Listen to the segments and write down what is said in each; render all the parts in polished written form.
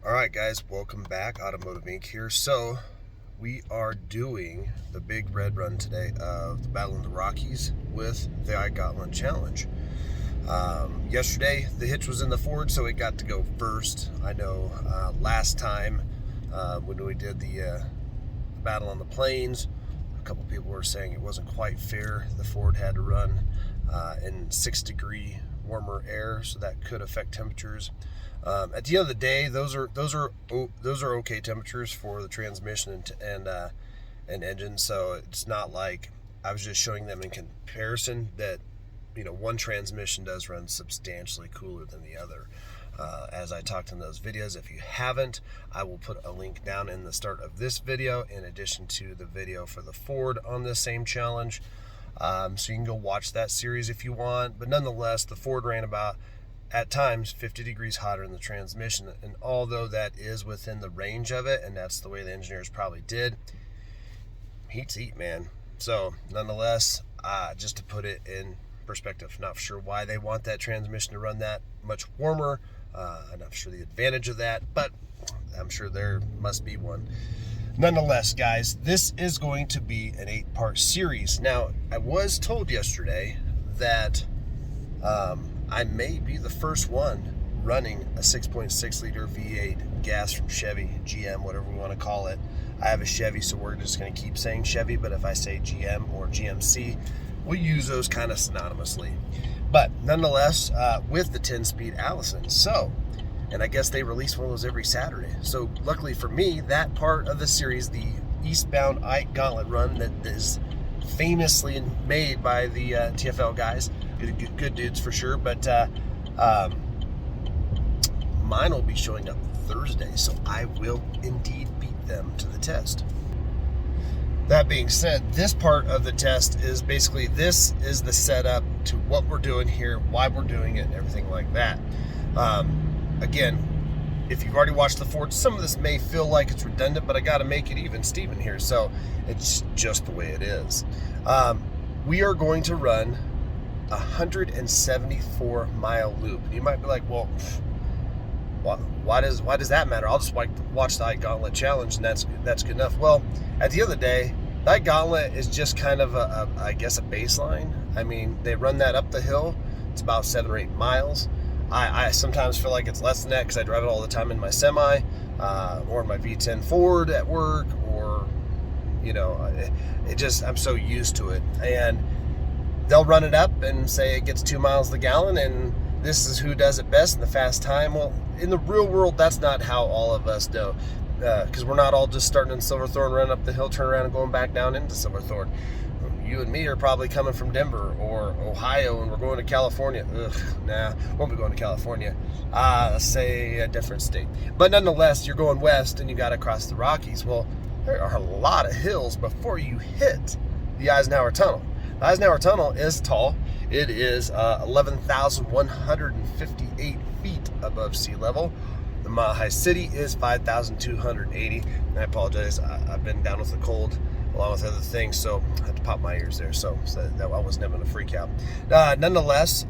All right, guys, welcome back. Automotive Inc. here. So we are doing the big red run today of the Battle in the Rockies with the Gauntlet Challenge. Yesterday, the hitch was in the Ford, so it got to go first. I know last time when we did the Battle on the Plains, a couple people were saying it wasn't quite fair. The Ford had to run in 6-degree warmer air, so that could affect temperatures. At the end of the day, those are okay temperatures for the transmission and engine. So it's not like I was just showing them in comparison that one transmission does run substantially cooler than the other. As I talked in those videos, if you haven't, I will put a link down in the start of this video in addition to the video for the Ford on this same challenge. So you can go watch that series if you want. But nonetheless, the Ford ran about, at times, 50 degrees hotter in the transmission. And although that is within the range of it, and that's the way the engineers probably did, heat's heat, man. So nonetheless, just to put it in perspective, not sure why they want that transmission to run that much warmer. I'm not sure the advantage of that, but I'm sure there must be one. Nonetheless, guys, this is going to be an 8-part series. Now, I was told yesterday that I may be the first one running a 6.6 liter V8 gas from Chevy, GM, whatever we want to call it. I have a Chevy, so we're just going to keep saying Chevy, but if I say GM or GMC, we'll use those kind of synonymously. But nonetheless, with the 10-speed Allison. So, and I guess they release one of those every Saturday. So luckily for me, that part of the series, the eastbound Ike Gauntlet run that is famously made by the TFL guys, good dudes for sure, but mine will be showing up Thursday, so I will indeed beat them to the test. That being said, this part of the test is basically, this is the setup to what we're doing here, why we're doing it, and everything like that. Again, if you've already watched the Ford, some of this may feel like it's redundant, but I got to make it even Steven here, so it's just the way it is. We are going to run a 174-mile loop. You might be like, well, why does that matter? I'll just watch the Ike Gauntlet Challenge, and that's good enough. Well, at the end of the day, that Gauntlet is just kind of I guess a baseline. I mean, they run that up the hill. It's about 7 or 8 miles. I sometimes feel like it's less than that because I drive it all the time in my semi or in my V10 Ford at work, or I'm so used to it. And they'll run it up and say it gets 2 miles the gallon, and this is who does it best in the fast time. Well, in the real world, that's not how all of us do, because we're not all just starting in Silverthorne, running up the hill, turning around and going back down into Silverthorne. You and me are probably coming from Denver or Ohio, and we're going to California. Nah, won't be going to California. Let's say a different state. But nonetheless, you're going west, and you got to cross the Rockies. Well, there are a lot of hills before you hit the Eisenhower Tunnel. The Eisenhower Tunnel is tall. It is 11,158 feet above sea level. The Mile High City is 5,280. And I apologize, I've been down with the cold along with other things, so I had to pop my ears there, so that I wasn't having a freak out. Nonetheless,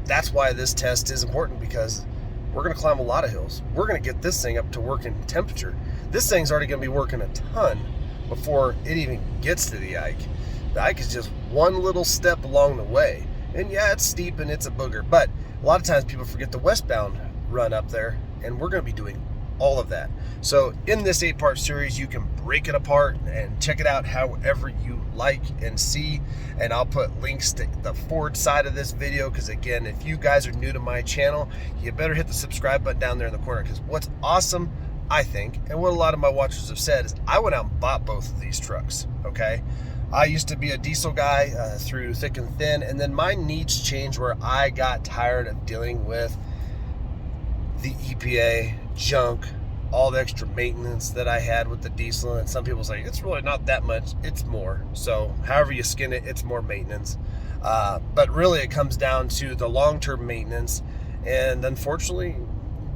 that's why this test is important, because we're going to climb a lot of hills. We're going to get this thing up to working temperature. This thing's already going to be working a ton before it even gets to the Ike. The Ike is just one little step along the way. And yeah, it's steep and it's a booger, but a lot of times people forget the westbound run up there, and we're going to be doing all of that. So in this 8-part series, you can break it apart and check it out however you like and see. And I'll put links to the Ford side of this video, because again, if you guys are new to my channel, you better hit the subscribe button down there in the corner, because what's awesome, I think, and what a lot of my watchers have said, is I went out and bought both of these trucks, okay? I used to be a diesel guy through thick and thin, and then my needs changed where I got tired of dealing with the EPA junk, all the extra maintenance that I had with the diesel. And some people say it's really not that much, it's more. So however you skin it, it's more maintenance, but really it comes down to the long-term maintenance. And unfortunately,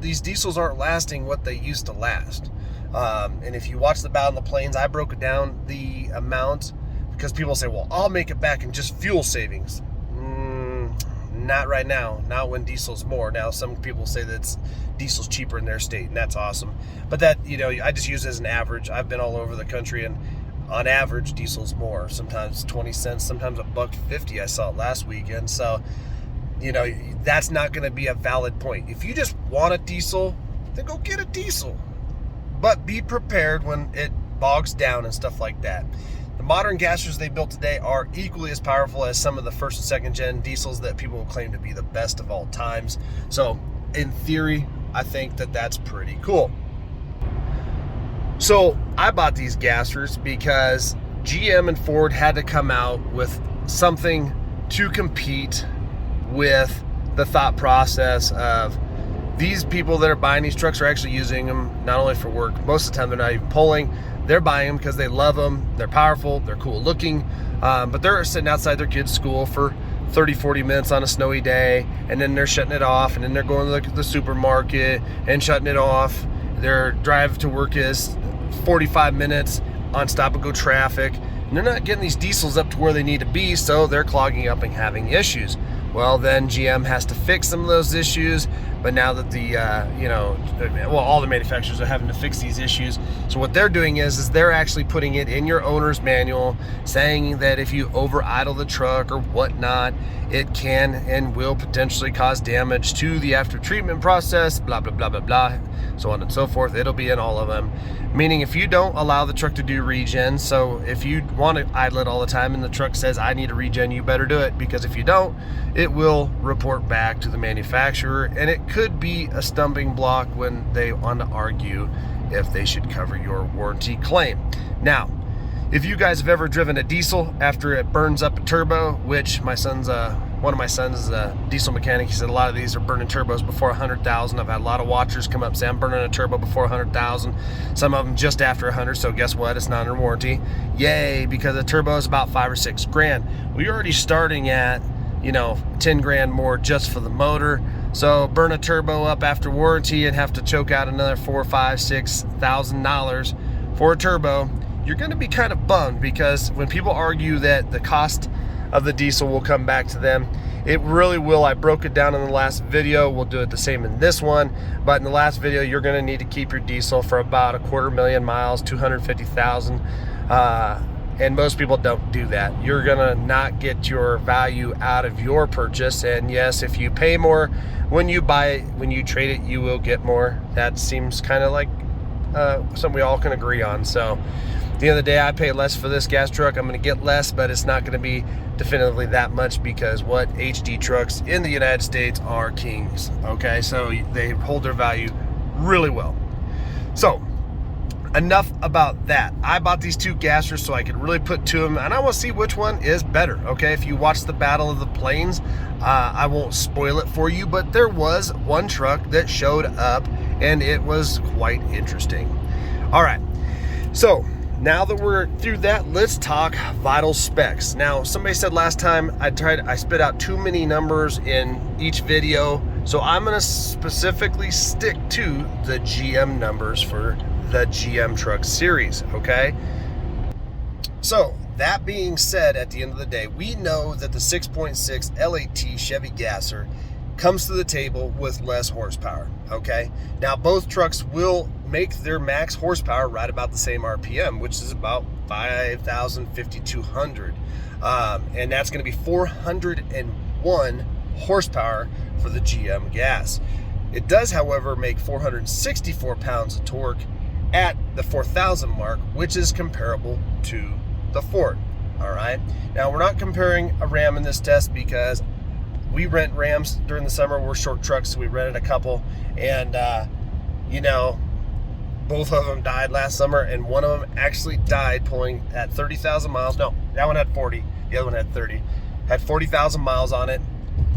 these diesels aren't lasting what they used to last. And if you watch the Battle on the Plains, I broke it down the amount, because people say, well, I'll make it back in just fuel savings. not right now. Not when diesel's more. Now, some people say that diesel's cheaper in their state, and that's awesome. But that, you know, I just use it as an average. I've been all over the country, and on average, diesel's more. Sometimes 20 cents, sometimes $1.50. I saw it last weekend. So, you know, that's not going to be a valid point. If you just want a diesel, then go get a diesel. But be prepared when it bogs down and stuff like that. The modern gassers they built today are equally as powerful as some of the first and second gen diesels that people will claim to be the best of all times. So in theory, I think that that's pretty cool. So I bought these gassers because GM and Ford had to come out with something to compete with the thought process of these people that are buying these trucks are actually using them not only for work. Most of the time they're not even pulling. They're buying them because they love them. They're powerful. They're cool looking. But they're sitting outside their kids' school for 30, 40 minutes on a snowy day. And then they're shutting it off. And then they're going to the supermarket and shutting it off. Their drive to work is 45 minutes on stop-and-go traffic. And they're not getting these diesels up to where they need to be, so they're clogging up and having issues. Well, then GM has to fix some of those issues, but now that the, all the manufacturers are having to fix these issues. So what they're doing is they're actually putting it in your owner's manual, saying that if you over idle the truck or whatnot, it can and will potentially cause damage to the after treatment process, blah, blah, blah, blah, blah, so on and so forth. It'll be in all of them. Meaning if you don't allow the truck to do regen, so if you want to idle it all the time and the truck says, I need a regen, you better do it, because if you don't, it will report back to the manufacturer, and it could be a stumbling block when they want to argue if they should cover your warranty claim. Now, if you guys have ever driven a diesel after it burns up a turbo, which my son's one of my sons is a diesel mechanic. He said a lot of these are burning turbos before 100,000. I've had a lot of watchers come up and say I'm burning a turbo before 100,000. Some of them just after 100. So guess what? It's not under warranty. Yay, because the turbo is about $5 or $6 grand. We're already starting at 10 grand more just for the motor. So burn a turbo up after warranty and have to choke out another $4,000, $5,000, $6,000 for a turbo. You're going to be kind of bummed, because when people argue that the cost of the diesel will come back to them, it really will. I broke it down in the last video. We'll do it the same in this one, but in the last video you're going to need to keep your diesel for about 250,000 miles, 250,000, and most people don't do that. You're gonna not get your value out of your purchase. And yes, if you pay more when you buy it, when you trade it, you will get more. That seems kind of like something we all can agree on. So at the end of the day, I pay less for this gas truck. I'm going to get less, but it's not going to be definitively that much, because what HD trucks in the United States are kings. Okay, so they hold their value really well. So enough about that. I bought these two gassers so I could really put to them, and I want to see which one is better. Okay, if you watch the Battle of the Plains, I won't spoil it for you, but there was one truck that showed up, and it was quite interesting. All right, so now that we're through that, let's talk vital specs. Now, somebody said last time I spit out too many numbers in each video, so I'm going to specifically stick to the GM numbers for the GM truck series, okay? So that being said, at the end of the day, we know that the 6.6 L8T Chevy gasser comes to the table with less horsepower, okay? Now, both trucks will make their max horsepower right about the same RPM, which is about 5,200. And that's gonna be 401 horsepower for the GM gas. It does, however, make 464 pounds of torque at the 4,000 mark, which is comparable to the Ford, all right? Now, we're not comparing a Ram in this test because we rent Rams during the summer. We're short trucks, so we rented a couple, and both of them died last summer, and one of them actually died pulling at 30,000 miles. No, that one had 40, the other one had 30. Had 40,000 miles on it,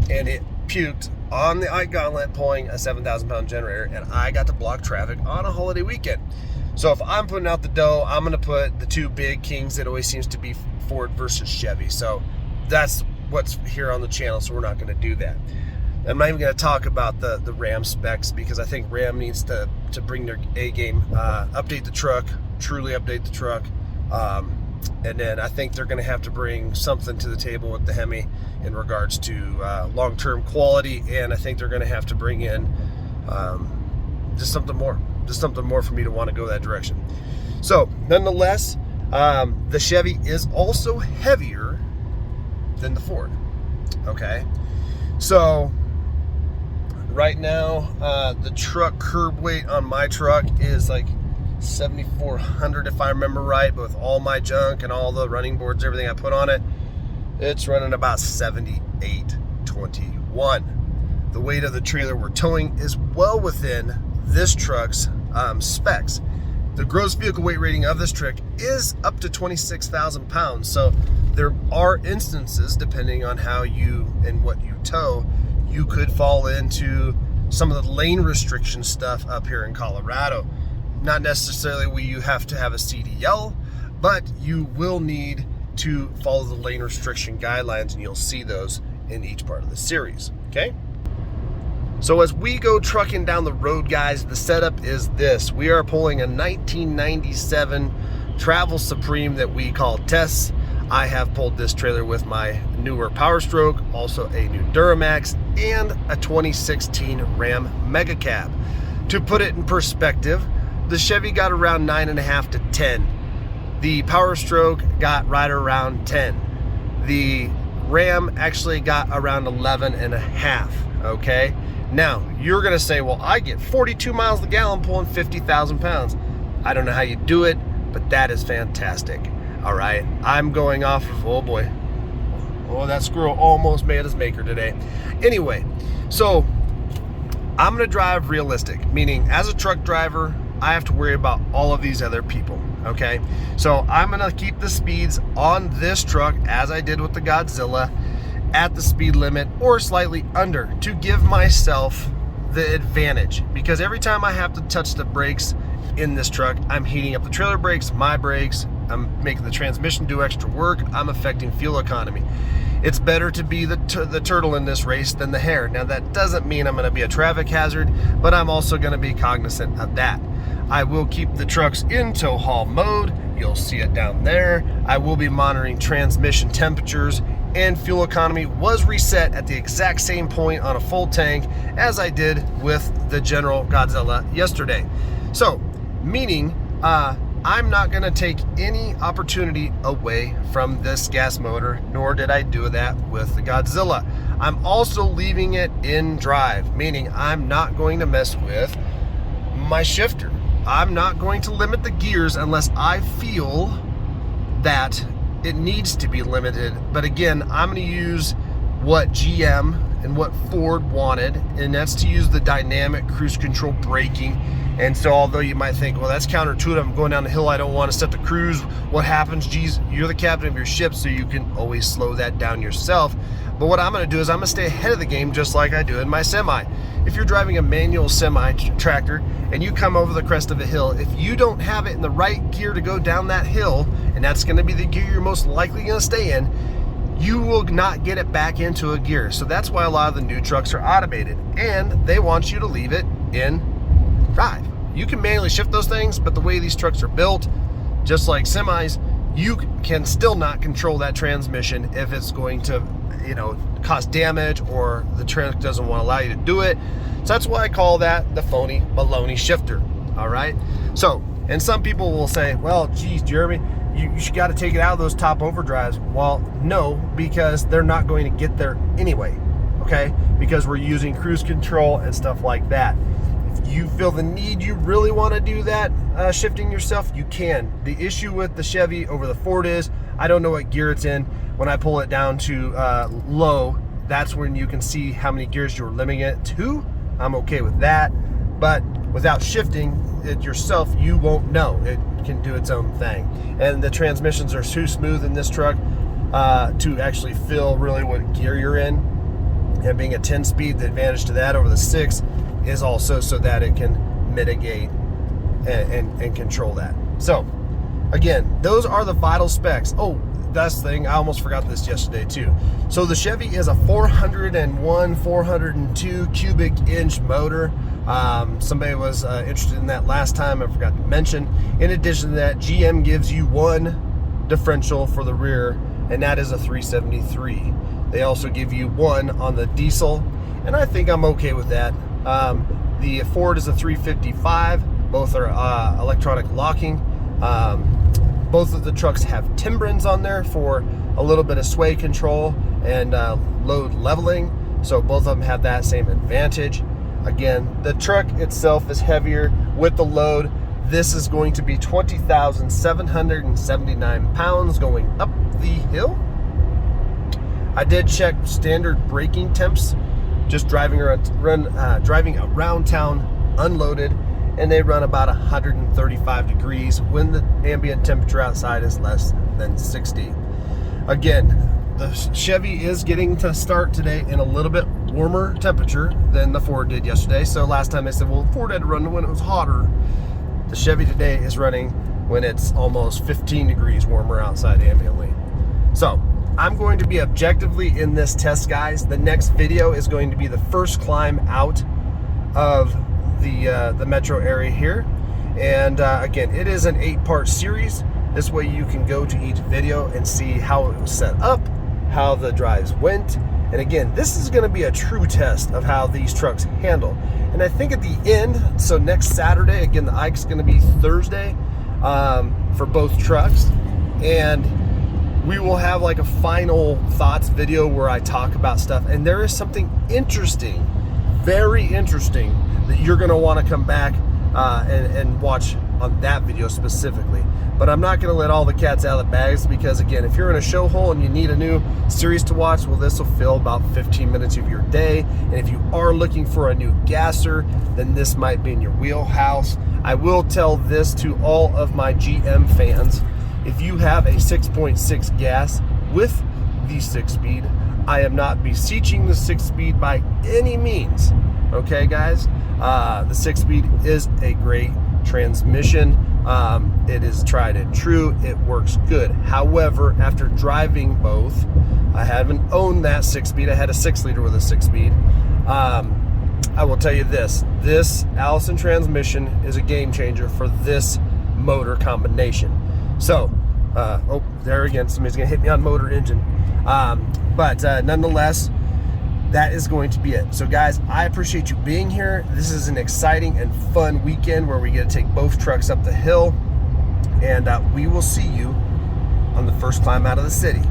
and it puked on the Gauntlet pulling a 7,000 pound generator, and I got to block traffic on a holiday weekend. So if I'm putting out the dough, I'm gonna put the two big kings. It always seems to be Ford versus Chevy. So that's what's here on the channel, so we're not gonna do that. I'm not even gonna talk about the Ram specs, because I think Ram needs to bring their A game, update the truck, truly update the truck, And then I think they're going to have to bring something to the table with the Hemi in regards to long-term quality, and I think they're going to have to bring in just something more for me to want to go that direction. So nonetheless, the Chevy is also heavier than the Ford. Okay, so right now the truck curb weight on my truck is like 7,400 if I remember right, but with all my junk and all the running boards, everything I put on it, it's running about 7,821. The weight of the trailer we're towing is well within this truck's specs. The gross vehicle weight rating of this truck is up to 26,000 pounds. So there are instances, depending on how you and what you tow, you could fall into some of the lane restriction stuff up here in Colorado. Not necessarily where you have to have a CDL, but you will need to follow the lane restriction guidelines, and you'll see those in each part of the series, okay? So as we go trucking down the road, guys, the setup is this. We are pulling a 1997 Travel Supreme that we call Tess. I have pulled this trailer with my newer Power Stroke, also a new Duramax, and a 2016 Ram Mega Cab. To put it in perspective, the Chevy got around 9.5 to 10. The Power Stroke got right around 10. The Ram actually got around 11.5, okay? Now, you're gonna say, well, I get 42 miles a gallon pulling 50,000 pounds. I don't know how you do it, but that is fantastic, all right? I'm going off of, oh boy. Oh, that squirrel almost made his maker today. Anyway, so I'm gonna drive realistic, meaning as a truck driver, I have to worry about all of these other people, okay? So I'm gonna keep the speeds on this truck as I did with the Godzilla at the speed limit or slightly under to give myself the advantage, because every time I have to touch the brakes in this truck, I'm heating up the trailer brakes, my brakes, I'm making the transmission do extra work, I'm affecting fuel economy. It's better to be the turtle in this race than the hare. Now that doesn't mean I'm gonna be a traffic hazard, but I'm also gonna be cognizant of that. I will keep the trucks in tow haul mode. You'll see it down there. I will be monitoring transmission temperatures, and fuel economy was reset at the exact same point on a full tank as I did with the General Godzilla yesterday. So, meaning I'm not gonna take any opportunity away from this gas motor, nor did I do that with the Godzilla. I'm also leaving it in drive, meaning I'm not going to mess with my shifter. I'm not going to limit the gears unless I feel that it needs to be limited. But again, I'm going to use what GM and what Ford wanted, and that's to use the dynamic cruise control braking. And so although you might think, well, that's counterintuitive, I'm going down the hill, I don't want to set the cruise, what happens? Geez, you're the captain of your ship, so you can always slow that down yourself. But what I'm going to do is I'm going to stay ahead of the game just like I do in my semi. If you're driving a manual semi tractor and you come over the crest of a hill, if you don't have it in the right gear to go down that hill, and that's going to be the gear you're most likely going to stay in, you will not get it back into a gear. So that's why a lot of the new trucks are automated, and they want you to leave it in drive. You can manually shift those things, but the way these trucks are built, just like semis, you can still not control that transmission if it's going to, cause damage or the truck doesn't want to allow you to do it. So that's why I call that the phony baloney shifter. All right. So, and some people will say, well, geez, Jeremy, you got to take it out of those top overdrives. Well, no, because they're not going to get there anyway. Okay. Because we're using cruise control and stuff like that. If you feel the need, you really want to do that shifting yourself, you can. The issue with the Chevy over the Ford is I don't know what gear it's in. When I pull it down to low, that's when you can see how many gears you're limiting it to. I'm okay with that, but without shifting it yourself, you won't know. It can do its own thing. And the transmissions are too smooth in this truck to actually feel really what gear you're in. And being a 10-speed, the advantage to that over the 6 is also so that it can mitigate and control that. So again, those are the vital specs. Oh, that's the thing, I almost forgot this yesterday too. So the Chevy is a 402 cubic inch motor. Somebody was interested in that last time, I forgot to mention. In addition to that, GM gives you one differential for the rear, and that is a 373. They also give you one on the diesel, and I think I'm okay with that. The Ford is a 355. Both are electronic locking. Both of the trucks have Timbrins on there for a little bit of sway control and load leveling. So both of them have that same advantage. Again, the truck itself is heavier with the load. This is going to be 20,779 pounds going up the hill. I did check standard braking temps, just driving around town unloaded, and they run about 135 degrees when the ambient temperature outside is less than 60. Again, the Chevy is getting to start today in a little bit warmer temperature than the Ford did yesterday. So last time they said, well, Ford had to run when it was hotter. The Chevy today is running when it's almost 15 degrees warmer outside ambiently. So I'm going to be objectively in this test, guys. The next video is going to be the first climb out of the metro area here. And again, it is an 8-part series. This way you can go to each video and see how it was set up, how the drives went. And again, this is going to be a true test of how these trucks handle. And I think at the end, so next Saturday, again, the Ike's going to be Thursday for both trucks. And we will have like a final thoughts video where I talk about stuff. And there is something interesting, very interesting, that you're going to want to come back and watch on that video specifically. But I'm not going to let all the cats out of the bags, because again, if you're in a show hole and you need a new series to watch, well, this will fill about 15 minutes of your day. And if you are looking for a new gasser, then this might be in your wheelhouse. I will tell this to all of my GM fans: if you have a 6.6 gas with the 6-speed, I am not beseeching the 6-speed by any means. Okay, guys? The 6-speed is a great transmission. It is tried and true. It works good. However, after driving both, I haven't owned that 6-speed. I had a 6-liter with a 6-speed. I will tell you this Allison transmission is a game changer for this motor combination. So, oh, there again, somebody's gonna hit me on motor engine. But nonetheless, that is going to be it. So guys, I appreciate you being here. This is an exciting and fun weekend where we get to take both trucks up the hill, and we will see you on the first climb out of the city.